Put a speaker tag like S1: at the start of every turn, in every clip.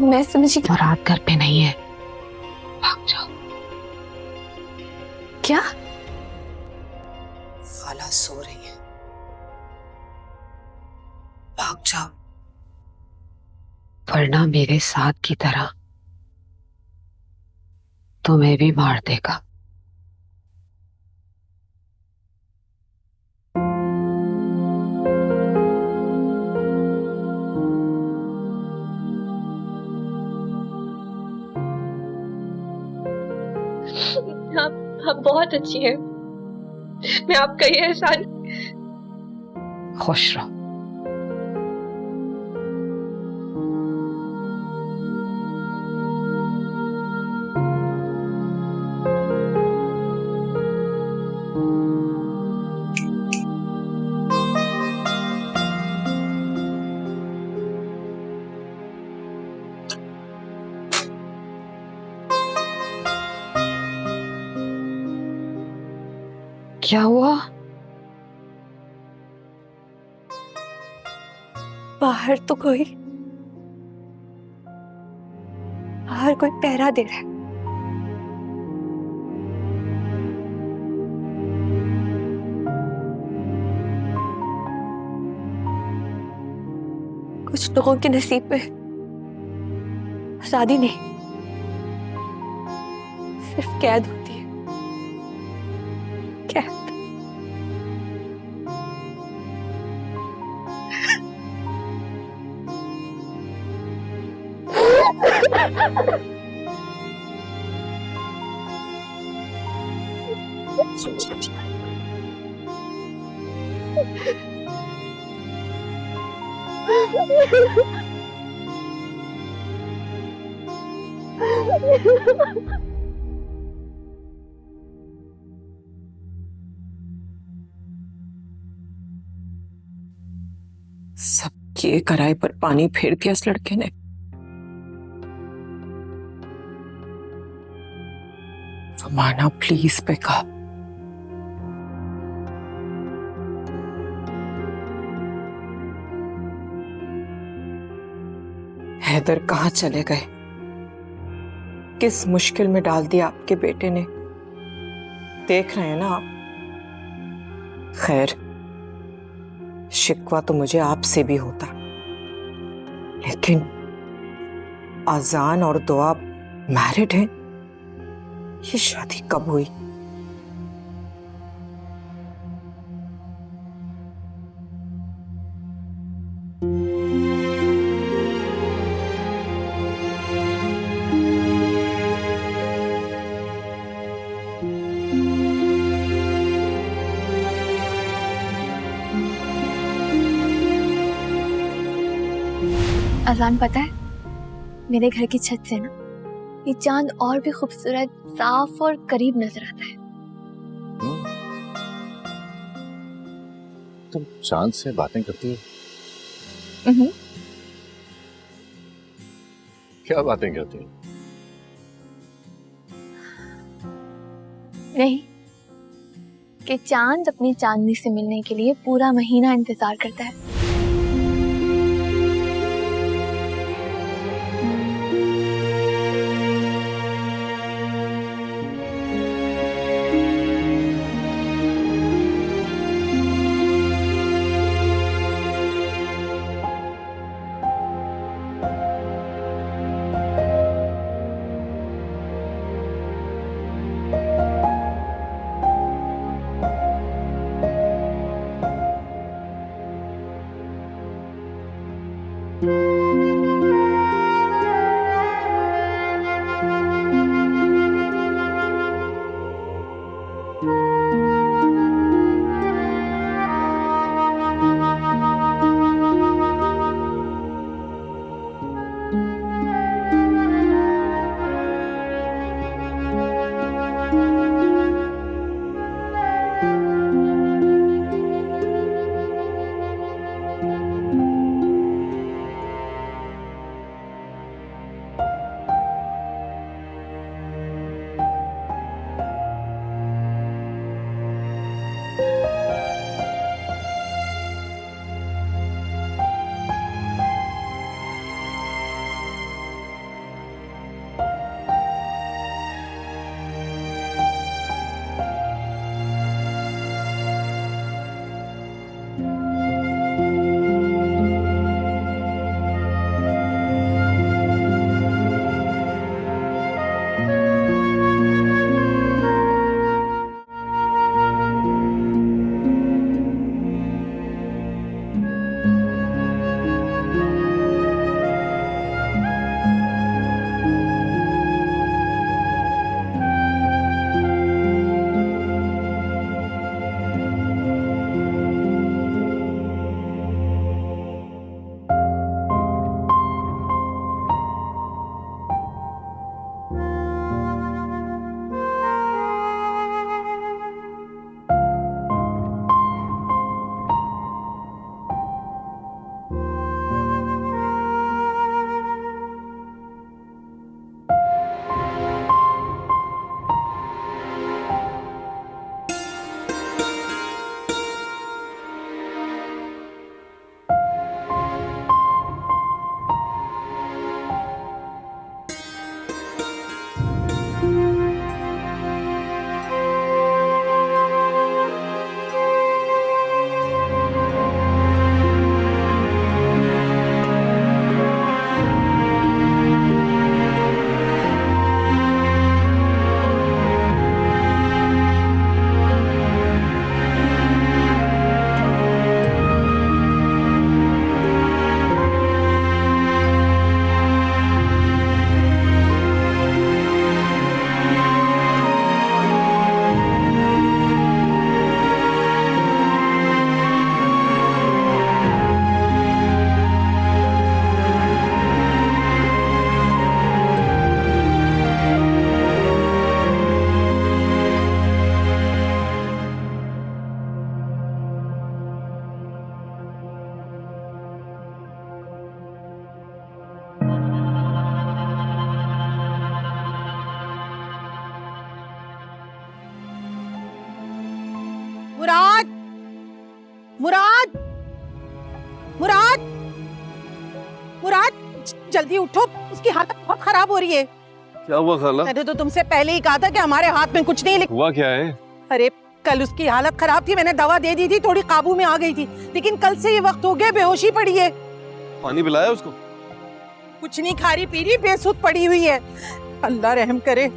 S1: मैं समझी।
S2: मुराद घर पे नहीं है, भाग जाओ।
S1: क्या?
S2: खाला सो रही है, भाग जाओ, वरना मेरे साथ की तरह तुम्हें भी मार देगा।
S1: आप बहुत अच्छी हैं। मैं आपका ये एहसान।
S2: खुश रहो। क्या हुआ?
S1: बाहर तो कोई बाहर कोई पहरा दे रहा है। कुछ लोगों के नसीब में आजादी नहीं, सिर्फ कैद होती है। कैद।
S3: सब किए कराए पर पानी फेर दिया इस लड़के ने। माना प्लीज बेका, हैदर कहाँ चले गए? किस मुश्किल में डाल दिया आपके बेटे ने, देख रहे हैं ना आप। खैर, शिकवा तो मुझे आपसे भी होता, लेकिन अजान और दुआ मैरिड हैं, ये शादी कब हुई?
S1: अजान, पता है मेरे घर की छत से ना ये चांद और भी खूबसूरत, साफ और करीब नजर आता है।
S4: तुम चांद से बातें करती हो? क्या बातें करती हो?
S1: नहीं, कि चांद अपनी चांदनी से मिलने के लिए पूरा महीना इंतजार करता है।
S5: मुराद, मुराद, मुराद, मुराद, जल्दी उठो, उसकी हालत बहुत खराब हो रही है।
S6: क्या हुआ खाला?
S5: मैंने तो तुमसे पहले ही कहा था कि हमारे हाथ में कुछ नहीं
S6: हुआ क्या है?
S5: अरे कल उसकी हालत खराब थी, मैंने दवा दे दी थी, थोड़ी काबू में आ गई थी, लेकिन कल से ये वक्त हो गया बेहोशी पड़ी है।
S6: पानी पिलाया उसको?
S5: कुछ नहीं खा रही पी रही, बेसुध पड़ी हुई है। अल्लाह रहम करे।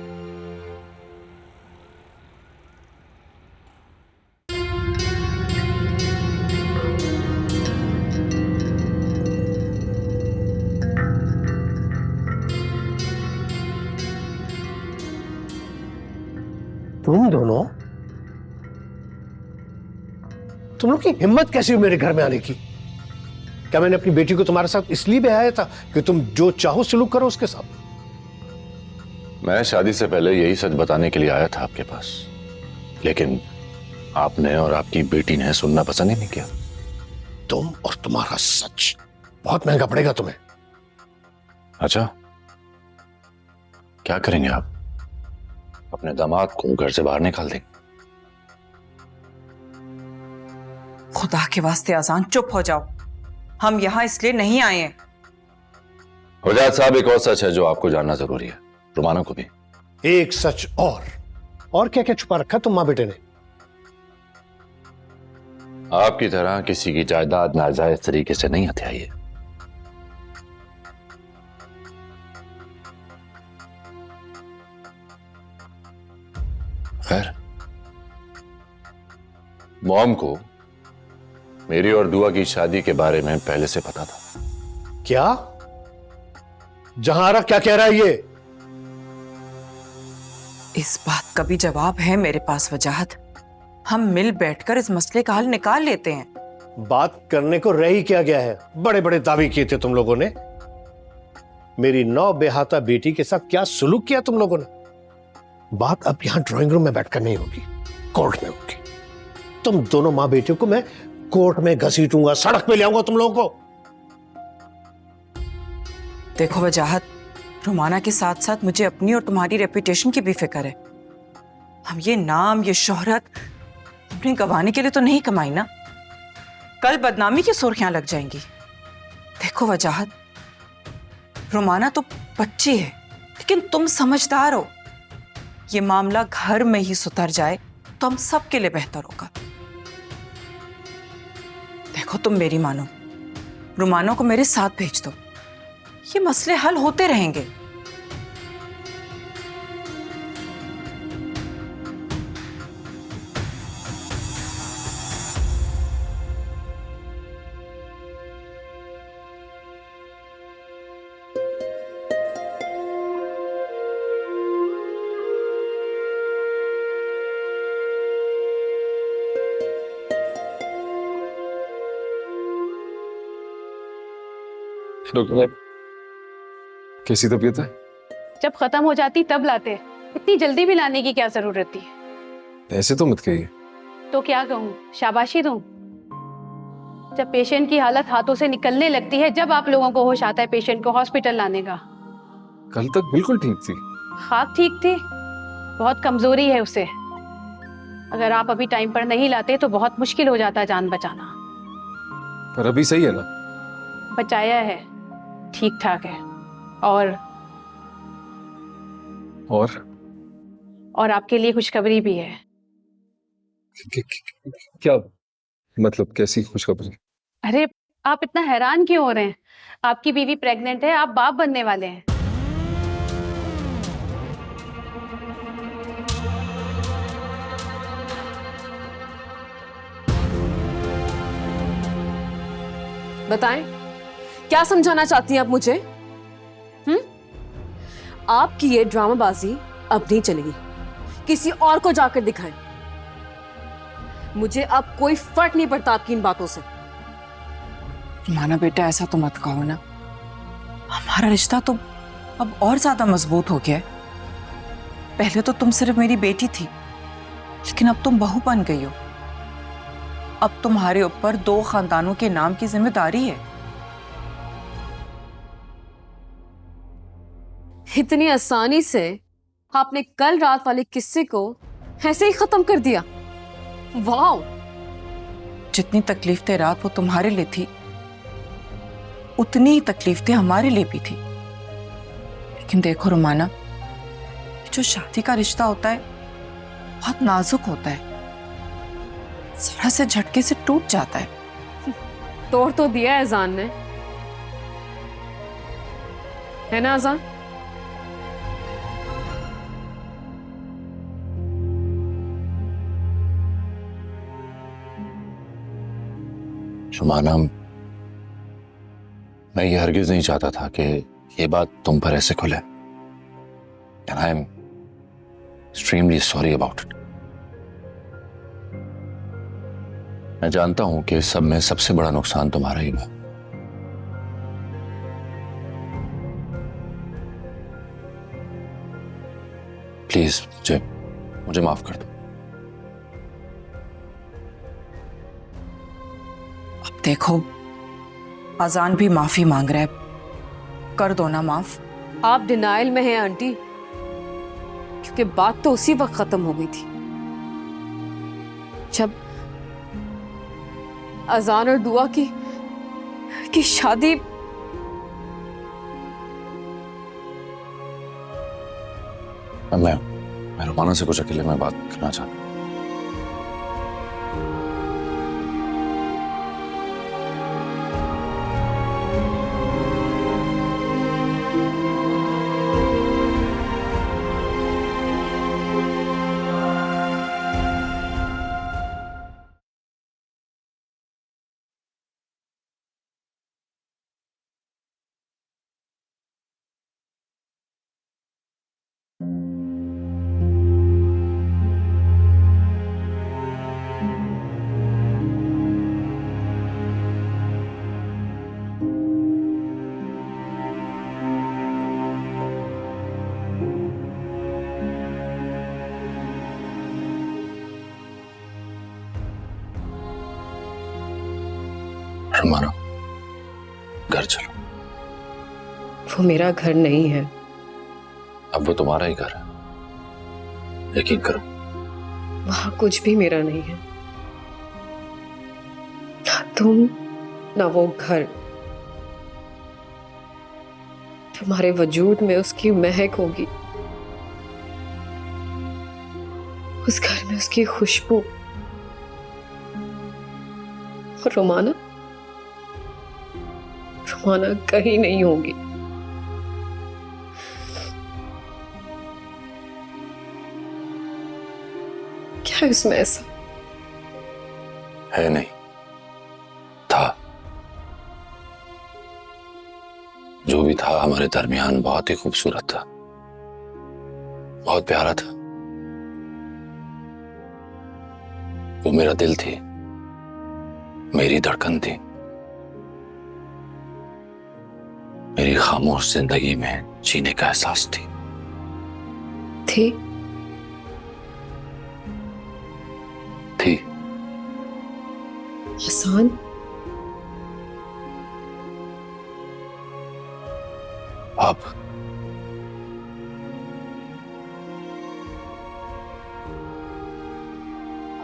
S7: तुम दोनों, तुम लोग की हिम्मत कैसी हुई मेरे घर में आने की? क्या मैंने अपनी बेटी को तुम्हारे साथ इसलिए भेजा था कि तुम जो चाहो सलूक करो उसके साथ?
S4: मैं शादी से पहले यही सच बताने के लिए आया था आपके पास, लेकिन आपने और आपकी बेटी ने सुनना पसंद ही नहीं किया।
S7: तुम और तुम्हारा सच बहुत महंगा पड़ेगा तुम्हें।
S4: अच्छा, क्या करेंगे आप? अपने दामाद को घर से बाहर निकाल देंगे?
S3: खुदा के वास्ते आसान चुप हो जाओ, हम यहाँ इसलिए नहीं आए हैं।
S4: हुजात साहब, एक और सच है जो आपको जानना जरूरी है, रुमाना को भी।
S7: एक सच और क्या क्या छुपा रखा तुम मां बेटे ने?
S4: आपकी तरह किसी की जायदाद नाजायज तरीके से नहीं हथियाई है। खैर, मॉम को मेरी और दुआ की शादी के बारे में पहले से पता था।
S7: क्या? जहारा क्या कह रहा है ये?
S3: इस बात का भी जवाब है मेरे पास वजाहत। हम मिल बैठकर इस मसले का हल निकाल लेते हैं।
S7: बात करने को रह ही क्या गया है? बड़े बड़े दावे किए थे तुम लोगों ने। मेरी नौ बेहाता बेटी के साथ क्या सुलूक किया तुम लोगों ने? बात अब यहां ड्राइंग रूम में बैठकर नहीं होगी, कोर्ट में होगी। तुम दोनों मां बेटियों को मैं कोर्ट में घसीटूंगा, सड़क पे ले आऊंगा तुम लोगों को।
S3: देखो वजाहत, रुमाना के साथ साथ मुझे अपनी और तुम्हारी रेपुटेशन की भी फिक्र है। हम ये नाम, ये शोहरत अपने गंवाने के लिए तो नहीं कमाई ना, कल बदनामी की सुर्खियां लग जाएंगी। देखो वजाहत, रुमाना तो बच्ची है, लेकिन तुम समझदार हो। ये मामला घर में ही सुधर जाए तो हम सबके लिए बेहतर होगा। देखो तुम मेरी मानो, रुमाना को मेरे साथ भेज दो, ये मसले हल होते रहेंगे।
S6: डॉक्टर, कैसी तबीयत है?
S8: जब खत्म हो जाती तब लाते, इतनी जल्दी भी लाने की क्या जरूरत थी?
S6: ऐसे तो मत कहिए।
S8: तो क्या कहूँ, शाबाशी दूं? जब पेशेंट की हालत हाथों से निकलने लगती है, जब आप लोगों को होश आता है पेशेंट को हॉस्पिटल लाने का।
S6: कल तक बिल्कुल ठीक थी।
S8: खाक ठीक थी, बहुत कमजोरी है उसे। अगर आप अभी टाइम पर नहीं लाते तो बहुत मुश्किल हो जाता जान बचाना।
S6: पर अभी सही है ना?
S8: बचाया है, ठीक ठाक है। और आपके लिए खुशखबरी भी है।
S6: क्या मतलब, कैसी खुशखबरी?
S8: अरे आप इतना हैरान क्यों हो रहे हैं? आपकी बीवी प्रेग्नेंट है, आप बाप बनने वाले हैं।
S9: बताएं, क्या समझाना चाहती हैं आप मुझे? आपकी ये ड्रामाबाजी अब नहीं चलेगी, किसी और को जाकर दिखाएं। मुझे अब कोई फर्क नहीं पड़ता आपकी इन बातों से।
S3: माना बेटा, ऐसा तो मत कहो ना, हमारा रिश्ता तो अब और ज्यादा मजबूत हो गया है। पहले तो तुम सिर्फ मेरी बेटी थी, लेकिन अब तुम बहू बन गई हो। अब तुम्हारे ऊपर 2 खानदानों के नाम की जिम्मेदारी है।
S9: इतनी आसानी से आपने कल रात वाले किस्से को ऐसे ही खत्म कर दिया? वाह,
S3: जितनी तकलीफें रात वो तुम्हारे लिए थी, उतनी ही तकलीफें हमारे लिए भी थी। लेकिन देखो रुमाना, जो शादी का रिश्ता होता है बहुत नाजुक होता है, जरा से झटके से टूट जाता है।
S9: तोड़ तो दिया है अजान ने, है ना अजान?
S4: शुमाना, मैं ये हरगिज नहीं चाहता था कि ये बात तुम पर ऐसे खुले। And I am extremely sorry about it. मैं जानता हूं कि सब में सबसे बड़ा नुकसान तुम्हारा ही हुआ। प्लीज मुझे माफ कर दो।
S3: अब देखो, अजान भी माफी मांग रहा है, कर दो ना माफ।
S9: आप डिनाइल में हैं आंटी, क्योंकि बात तो उसी वक्त खत्म हो गई थी जब अजान और दुआ की शादी।
S4: मैं रुमाना से कुछ अकेले में बात करना चाहता हूँ। रुमाना, घर चलो।
S9: वो मेरा घर नहीं है।
S4: अब वो तुम्हारा ही घर है, यकीन करो।
S9: वहां कुछ भी मेरा नहीं है, ना तुम ना वो घर। तुम्हारे वजूद में उसकी महक होगी, उस घर में उसकी खुशबू। और रोमाना कहीं नहीं होगी। क्या है उसमें ऐसा?
S4: है नहीं, था। जो भी था हमारे दरमियान बहुत ही खूबसूरत था, बहुत प्यारा था। वो मेरा दिल थी, मेरी धड़कन थी, मेरी खामोश जिंदगी में जीने का एहसास थी।
S9: थी आसान?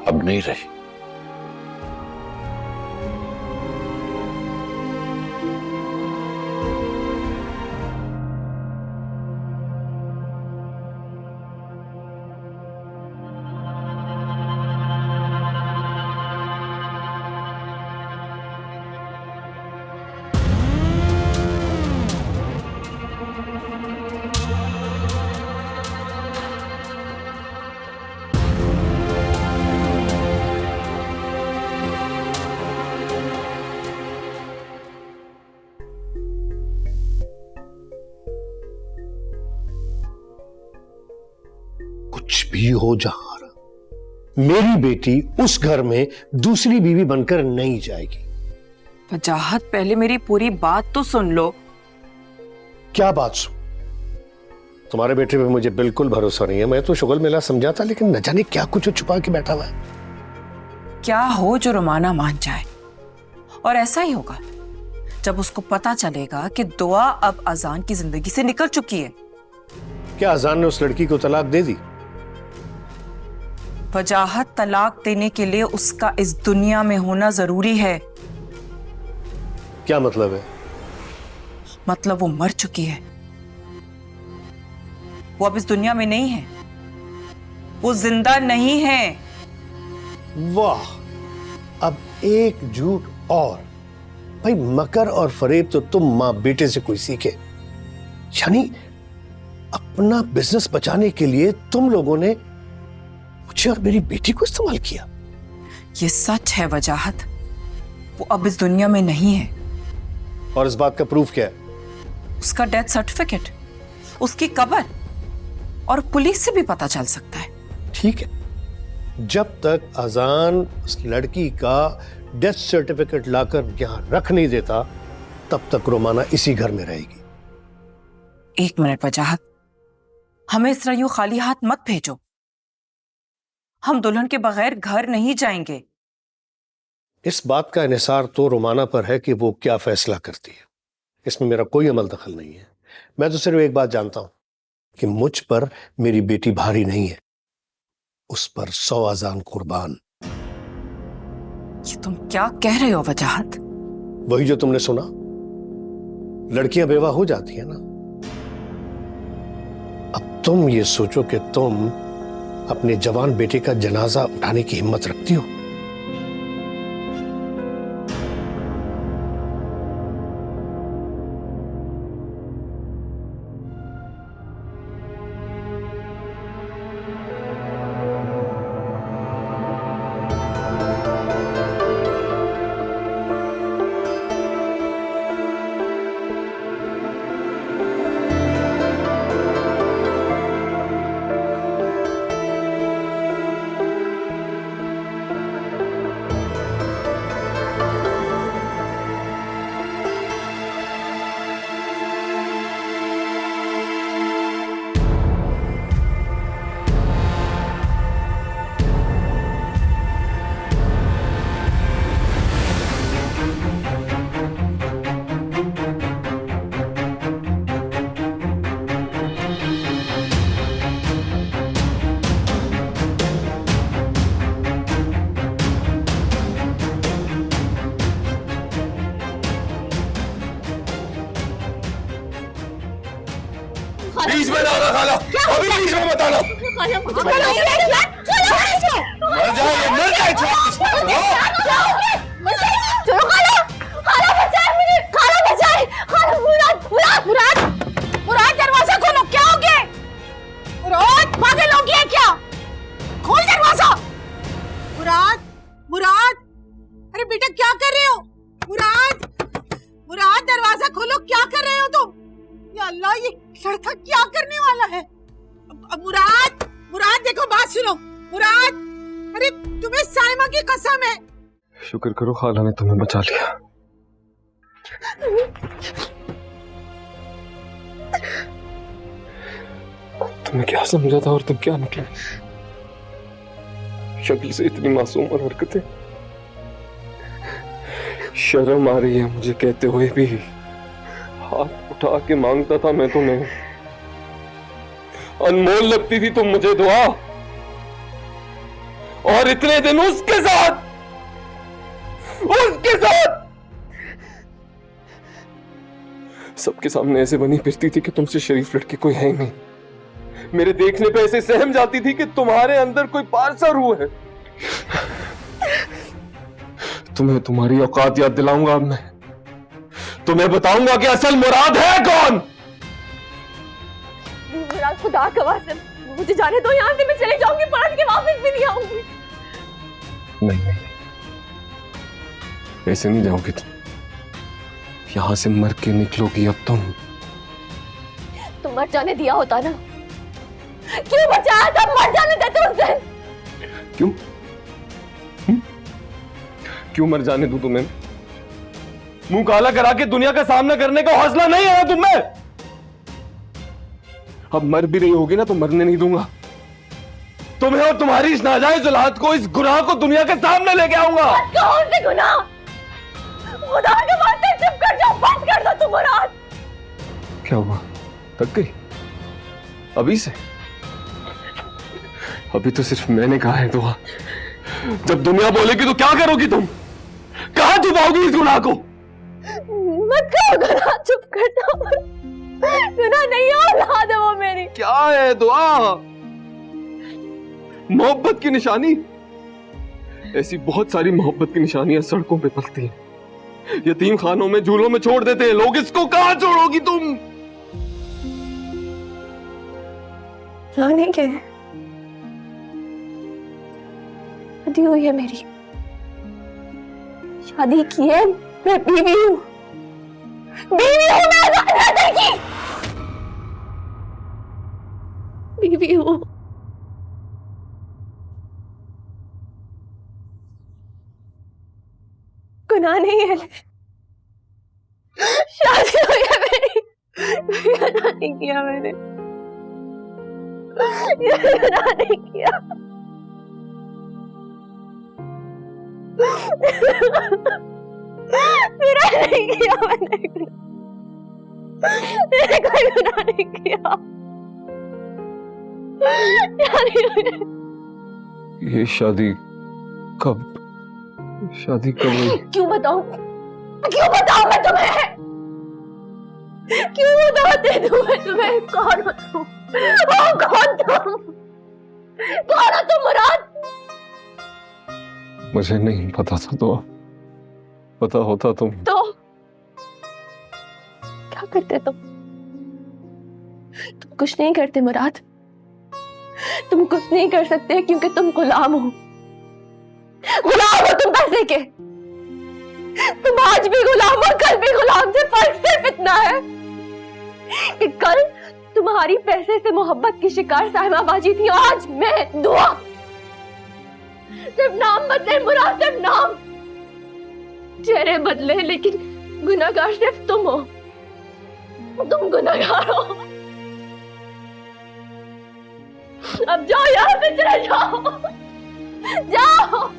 S4: अब नहीं रही।
S7: कुछ भी हो जहां, मेरी बेटी उस घर में दूसरी बीवी बनकर नहीं जाएगी।
S3: वजाहत, पहले मेरी पूरी बात तो सुन लो।
S7: क्या बात सुन? तुम्हारे बेटे पे मुझे बिल्कुल भरोसा नहीं है। मैं तो शुगल मेला समझा था, लेकिन न जाने क्या कुछ छुपा के बैठा हुआ है।
S3: क्या हो जो रुमाना मान जाए, और ऐसा ही होगा जब उसको पता चलेगा कि दुआ अब अजान की जिंदगी से निकल चुकी है।
S7: क्या अजान ने उस लड़की को तलाक दे दी?
S10: वजाहत तलाक देने के लिए उसका इस दुनिया में होना जरूरी है।
S7: क्या मतलब है?
S10: मतलब वो मर चुकी है, वो अब इस दुनिया में नहीं है, वो जिंदा नहीं है।
S7: वाह, अब एक झूठ और। भाई मकर और फरेब तो तुम मां बेटे से कोई सीखे। यानी अपना बिजनेस बचाने के लिए तुम लोगों ने मुझे और मेरी बेटी को इस्तेमाल किया।
S10: ये सच है वजाहत, वो अब इस दुनिया में नहीं है।
S7: और इस बात का प्रूफ क्या है?
S10: उसका डेथ सर्टिफिकेट, उसकी कब्र, और पुलिस से भी पता चल सकता है।
S7: ठीक है, जब तक अजान उस लड़की का डेथ सर्टिफिकेट लाकर यहां रख नहीं देता, तब तक रोमाना इसी घर में रहेगी।
S10: एक मिनट वजाहत, हमें इस तरह यूं खाली हाथ मत भेजो। हम दुल्हन के बगैर घर नहीं जाएंगे।
S7: इस बात का इन्हिसार तो रोमाना पर है कि वो क्या फैसला करती है। इसमें मेरा कोई अमल दखल नहीं है। मैं तो सिर्फ एक बात जानता हूं कि मुझ पर मेरी बेटी भारी नहीं है, उस पर 100 अजान कुर्बान।
S10: ये तुम क्या कह रहे हो वजाहत?
S7: वही जो तुमने सुना, लड़कियां बेवा हो जाती है ना। अब तुम ये सोचो कि तुम अपने जवान बेटे का जनाजा उठाने की हिम्मत रखती हो?
S4: बीच में ना खाला, अभी बीच में मत आना। मर जाए, मर जाए।
S1: छोड़ो खाला, खाला बचाए मुझे, खाला बचाए, खाला। मुराद, मुराद, मुराद, मुराद दरवाजा खोलो। क्या हो गया? मुराद पागल हो गया क्या? खोल दरवाजा।
S5: मुराद, मुराद, अरे बेटा क्या कर रहे हो? मुराद, मुराद दरवाजा खोलो। क्या कर रहे हो तुम? या अल्लाह, ये लड़का क्या करने वाला है? मुराद, मुराद देखो, बात सुनो। मुराद, अरे तुम्हें साइमा की कसम है।
S6: शुक्र करो खाला ने तुम्हें बचा लिया। तुम्हें क्या समझा था और तुम क्या निकले? शक्ल से इतनी मासूम और हरकतें। शर्म आ रही है मुझे कहते हुए भी। हाथ उठा के मांगता था मैं तुम्हें, अनमोल लगती थी तुम मुझे दुआ, और इतने दिन उसके साथ सबके सामने ऐसे बनी फिरती थी कि तुमसे शरीफ लड़की कोई है ही नहीं। मेरे देखने पे ऐसे सहम जाती थी कि तुम्हारे अंदर कोई पारसा रूह है। तुम्हें तुम्हारी औकात याद दिलाऊंगा अब मैं। तुम्हें बताऊंगा कि असल मुराद है कौन।
S1: मुराद, खुदा का वास्ता मुझे जाने दो, यहाँ से मैं चली जाऊंगी, पलट के वापस भी नहीं आऊंगी।
S6: नहीं, ऐसे नहीं जाओगी तुम। यहां से मर के निकलोगी अब तुम।
S1: तुम मर जाने दिया होता ना, क्यों बचाया था? मर जाने देते उस दिन।
S6: क्यों? क्यों मर जाने दूं तुम्हें? मुंह काला करा के दुनिया का सामना करने का हौसला नहीं है तुम में। अब मर भी रही होगी ना तो मरने नहीं दूंगा। तुम्हें और तुम्हारी इस नाजायज औलाद को, इस गुनाह को दुनिया के सामने लेके आऊंगा।
S1: कौन से गुनाह? खुदा के वास्ते चुप कर जाओ, बंद कर दो तुम। मुराद,
S6: क्या हुआ? थक गई अभी से? अभी तो सिर्फ मैंने कहा है दुआ। जब दुनिया बोलेगी तो क्या करोगी तुम? कहां छुपाओगी इस गुनाह को?
S1: मत करो गुनाह, चुप कर दो। गुनाह नहीं है, औलाद है वो मेरी।
S6: क्या है दुआ? मोहब्बत की निशानी। ऐसी बहुत सारी मोहब्बत की निशानियां सड़कों पे पलती हैं, यतीम खानों में, झूलों में छोड़ देते हैं लोग। इसको कहां छोड़ोगी तुम?
S1: लाने के शादी हुई है मेरी, शादी की है, मैं बीवी हूँ, बीवी हूँ मैं राजा की, बीवी हूँ। गुनाह नहीं है, शादी हुई है मेरी, गुनाह नहीं किया मैंने, गुनाह नहीं किया। मेरा नहीं किया मैंने, मैंने कोई गुनाह नहीं किया।
S6: ये शादी कब हुई?
S1: क्यों बताऊं मैं तुम्हें? क्यों बताते तुम्हें कौन हो तुम? कौन हो तुम मुराद?
S6: मुझे नहीं पता था दुआ, पता होता तुम
S1: तो क्या करते तुम कुछ नहीं करते मुराद, तुम कुछ नहीं कर सकते क्योंकि तुम गुलाम हो तुम पैसे के। तुम आज भी गुलाम हो, कल भी गुलाम थे। फर्क सिर्फ इतना है कि कल तुम्हारी पैसे से मोहब्बत की शिकार साहिमा बाजी थी, आज मैं दुआ। सिर्फ नाम बदले मुराद, सिर्फ नाम, चेहरे बदले, लेकिन गुनाहगार सिर्फ तुम हो। तुम गुनाहगार हो। अब जाओ यहाँ से, चले जाओ, जाओ।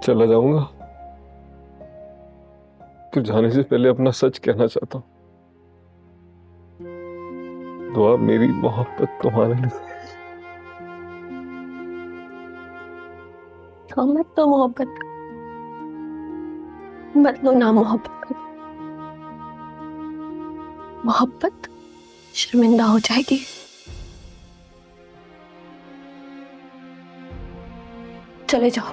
S6: चला जाऊंगा, तो जाने से पहले अपना सच कहना चाहता हूं। दुआ, मेरी मोहब्बत तुम्हारे लिए।
S1: मत लो मोहब्बत, मत लो ना मोहब्बत। मोहब्बत शर्मिंदा हो जाएगी। चले जाओ।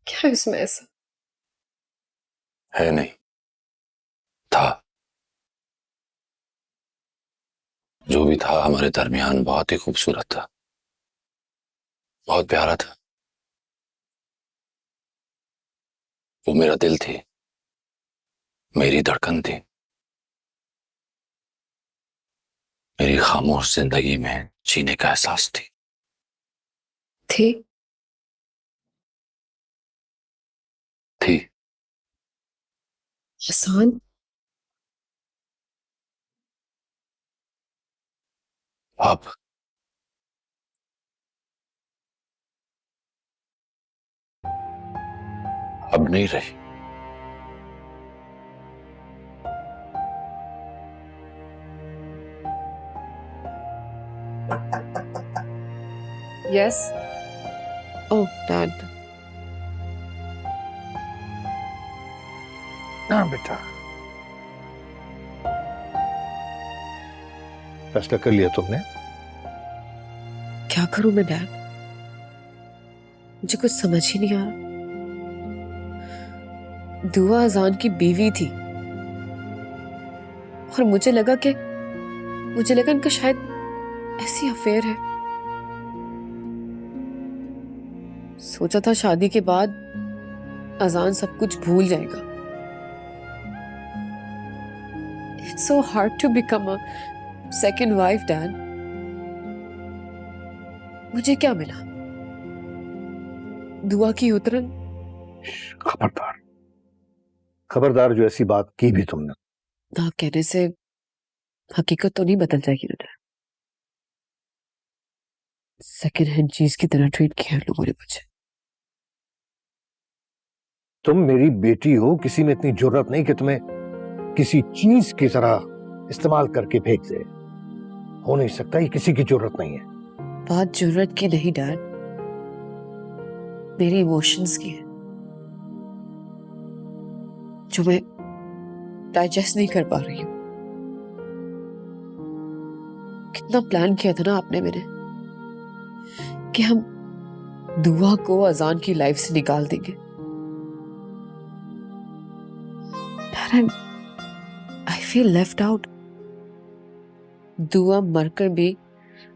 S9: क्या इसमें ऐसा
S4: है? नहीं था। जो भी था हमारे दरमियान बहुत ही खूबसूरत था, बहुत प्यारा था। वो मेरा दिल थी, मेरी धड़कन थी, मेरी खामोश जिंदगी में जीने का एहसास थी। थी
S9: आसान?
S4: अब नहीं रही।
S9: यस। ओह डैड,
S7: हाँ बेटा, फैसला कर लिया तुमने?
S9: क्या करूं मैं डैड? मुझे कुछ समझ ही नहीं आ रहा। दुआ अजान की बीवी थी और मुझे लगा इनका शायद ऐसी अफेयर है। सोचा था शादी के बाद अजान सब कुछ भूल जाएगा। It's so hard to become a second wife dad. मुझे क्या मिला? दुआ की उतरन।
S7: खबरदार, खबरदार, जो ऐसी बात की भी तुमने।
S9: ना कहने से हकीकत तो नहीं बदल जाएगी ना। सेकंड हैंड चीज की तरह ट्रीट किया लोगों ने मुझे।
S7: तुम मेरी बेटी हो, किसी में इतनी जरूरत नहीं कि तुम्हें किसी चीज की तरह इस्तेमाल करके फेंक दे। हो नहीं सकता, ये किसी की जरूरत नहीं है।
S9: बात जरूरत की नहीं डैड, मेरी इमोशंस की है जो मैं डाइजेस्ट नहीं कर पा रही हूं। कितना प्लान किया था ना आपने मेरे कि हम दुआ को अजान की लाइफ से निकाल देंगे। I feel left out. दुआ मरकर भी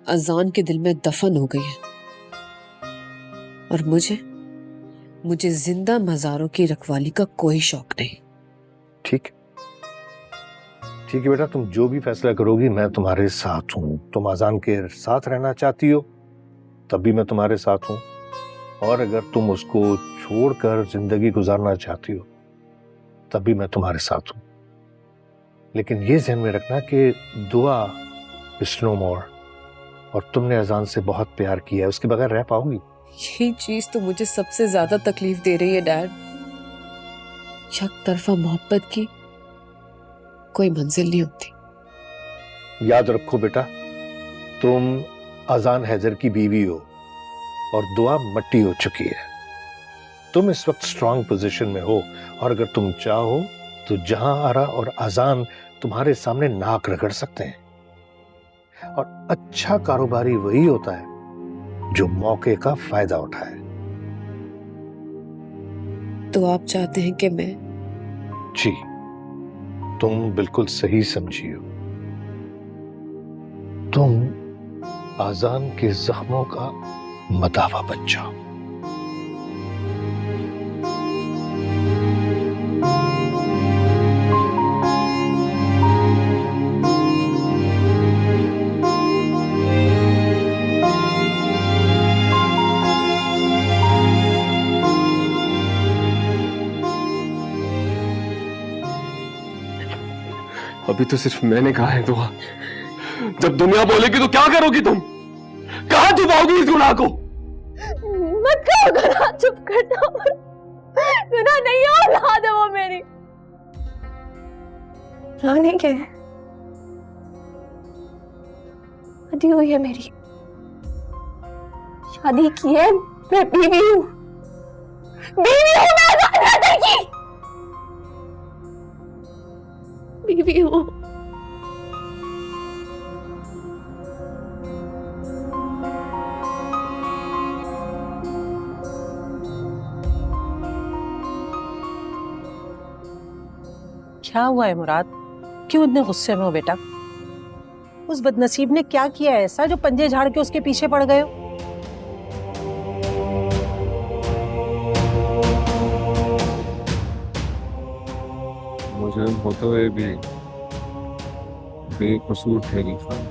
S9: अजान के दिल में दफन हो गई है और मुझे जिंदा मजारों की रखवाली का कोई शौक नहीं।
S7: ठीक ठीक है बेटा, तुम जो भी फैसला करोगी मैं तुम्हारे साथ हूं। तुम अजान के साथ रहना चाहती हो तब भी मैं तुम्हारे साथ हूं, और अगर तुम उसको छोड़कर जिंदगी गुजारना चाहती हो तब भी मैं तुम्हारे साथ हूं। लेकिन ये ध्यान में रखना कि दुआ इज नो मोर, और तुमने अजान से बहुत प्यार किया है, उसके बगैर रह पाओगी?
S9: यही चीज तो मुझे सबसे ज्यादा तकलीफ दे रही है डैड। एक तरफा मोहब्बत की कोई मंजिल नहीं होती।
S7: याद रखो बेटा, तुम अजान हैदर की बीवी हो और दुआ मट्टी हो चुकी है। तुम इस वक्त स्ट्रांग पोजीशन में हो, और अगर तुम चाहो तो जहां आरा और अजान तुम्हारे सामने नाक रगड़ सकते हैं। और अच्छा कारोबारी वही होता है जो मौके का फायदा उठाए।
S9: तो आप चाहते हैं कि मैं?
S7: जी, तुम बिल्कुल सही समझी हो। तुम अजान के जख्मों का मदावा बन जाओ।
S6: अभी तो सिर्फ मैंने कहा है दुआ, जब दुनिया बोलेगी तो क्या करोगी तुम? कहां छुपाओगी इस गुनाह को?
S1: मत करो गुनाह, चुप करना। गुनाह नहीं है, औलाद है वो मेरी। नहीं है, शादी हुई है मेरी, शादी की है, मैं बीवी हूँ, बीवी हूँ मैं अजान हैदर की, बीवी हूँ।
S5: क्या हुआ है मुराद? क्यों इतने गुस्से में हो बेटा? उस बदनसीब ने क्या किया है ऐसा जो पंजे झाड़ के उसके पीछे पड़ गए हो?
S6: मुझे होते हुए भी बेकसूर ठहरी खान।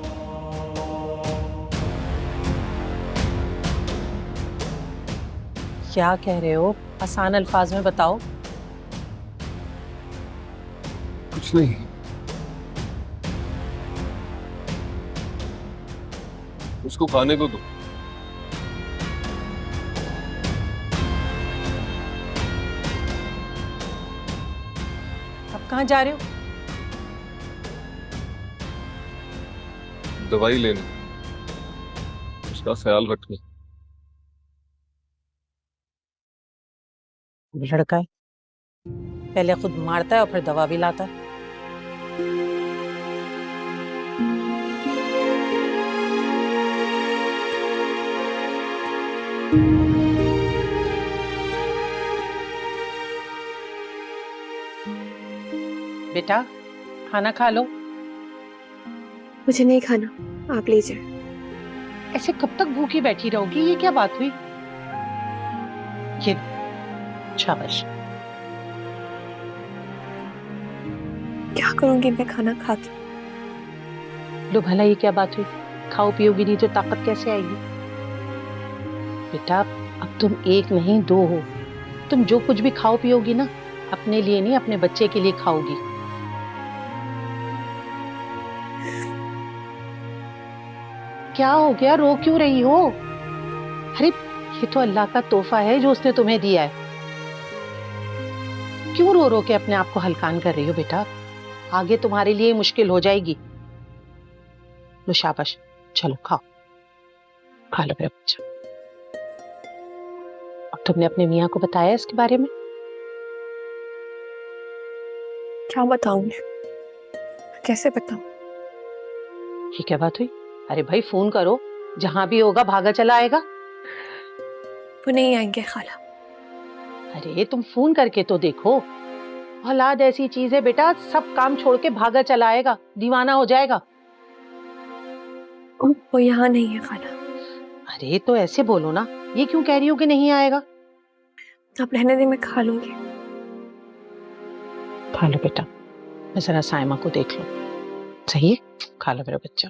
S5: क्या कह रहे हो? आसान अल्फाज में बताओ।
S6: कुछ नहीं, उसको खाने को दो।
S5: अब कहाँ जा रहे हो?
S6: दवाई लेने, उसका ख्याल रखना।
S5: लड़का है, पहले खुद मारता है और फिर दवा भी लाता है। बेटा खाना खा लो।
S11: मुझे नहीं खाना, आप लीजिए।
S5: ऐसे कब तक भूखी बैठी रहोगी? ये क्या बात हुई? ये शाबाश।
S11: क्या करूंगी मैं खाना खाती?
S5: लो भला, ये क्या बात हुई? खाओ पियोगी नहीं तो ताकत कैसे आएगी? बेटा अब तुम एक नहीं दो हो। तुम जो कुछ भी खाओ पियोगी ना, अपने लिए नहीं अपने बच्चे के लिए खाओगी। क्या हो गया? रो क्यों रही हो? अरे ये तो अल्लाह का तोहफा है जो उसने तुम्हें दिया है। क्यों रो रो के अपने आप को हलकान कर रही हो बेटा? आगे तुम्हारे लिए मुश्किल हो जाएगी। लो शाबाश, चलो खाओ, खा लो मेरा बच्चा। अब तुमने अपने मियाँ को बताया इसके बारे में?
S11: क्या बताऊं? कैसे बताऊं?
S5: ये क्या बात हुई? अरे भाई फोन करो, जहां भी होगा भागा चला आएगा।
S11: वो नहीं आएंगे खाला।
S5: अरे तुम फोन करके तो देखो। औलाद ऐसी चीज है बेटा, सब काम छोड़ के भागा चला आएगा, दीवाना हो जाएगा।
S11: वो यहाँ नहीं है खाला।
S5: अरे तो ऐसे बोलो ना, ये क्यों कह रही हो कि नहीं आएगा?
S11: आप रहने दे, मैं खा लूंगी।
S5: खा लो बेटा, मैं जरा साइमा को देख लो। सही है, खा लो मेरा बच्चा।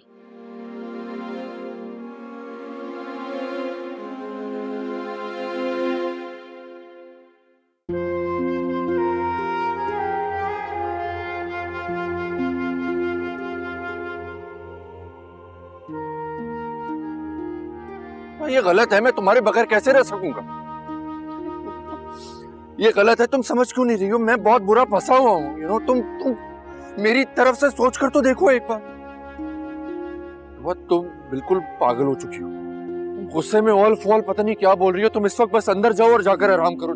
S6: ये गलत है, मैं तुम्हारे बगैर कैसे रह सकूंगा? ये गलत है, तुम समझ क्यों नहीं रही हो? मैं बहुत बुरा फंसा हुआ हूँ। तुम मेरी तरफ से सोच कर तो देखो एक बार। तुम बिल्कुल पागल हो चुकी हो। तुम गुस्से में ऑल फॉल पता नहीं क्या बोल रही हो। तुम इस वक्त बस अंदर जाओ और जाकर आराम करो।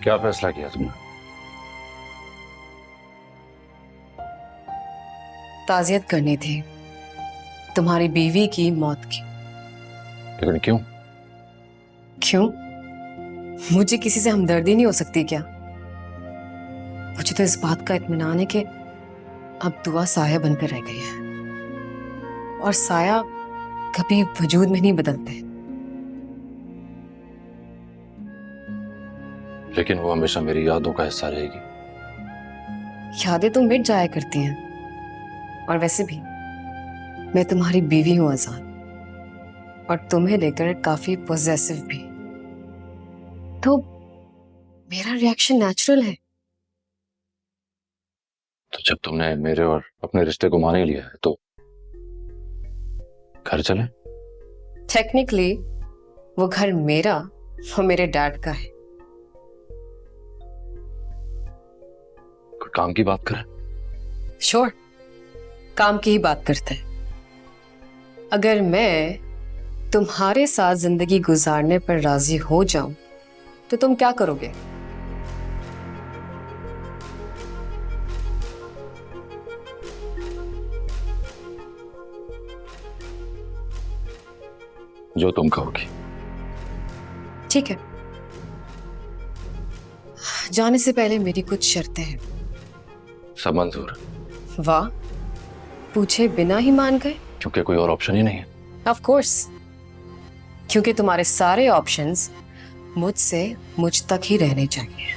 S4: क्या फैसला किया तुमने?
S9: ताज़ियत करनी थी तुम्हारी बीवी की मौत की।
S4: लेकिन क्यों?
S9: क्यों? मुझे किसी से हमदर्दी नहीं हो सकती क्या? मुझे तो इस बात का इत्मीनान है कि अब दुआ साया बनकर रह गई है, और साया कभी वजूद में नहीं बदलते।
S4: लेकिन वो हमेशा मेरी यादों का हिस्सा रहेगी।
S9: यादें तो मिट जाया करती हैं, और वैसे भी मैं तुम्हारी बीवी हूं अजान, और तुम्हें लेकर काफी पॉजेसिव भी। तो मेरा रिएक्शन नेचुरल है।
S4: तो जब तुमने मेरे और अपने रिश्ते को मान ही लिया है तो घर चले?
S9: टेक्निकली वो घर मेरा और मेरे डैड का है।
S4: कोई काम की बात करें?
S9: श्योर, काम की ही बात करते हैं। अगर मैं तुम्हारे साथ जिंदगी गुजारने पर राजी हो जाऊं तो तुम क्या करोगे?
S4: जो तुम कहोगी।
S9: ठीक है, जाने से पहले मेरी कुछ शर्तें हैं।
S4: सब मंजूर?
S9: वाह, पूछे बिना ही मान गए?
S4: क्योंकि कोई और ऑप्शन ही नहीं है।
S9: ऑफ कोर्स, क्योंकि तुम्हारे सारे ऑप्शंस मुझसे मुझ तक ही रहने चाहिए।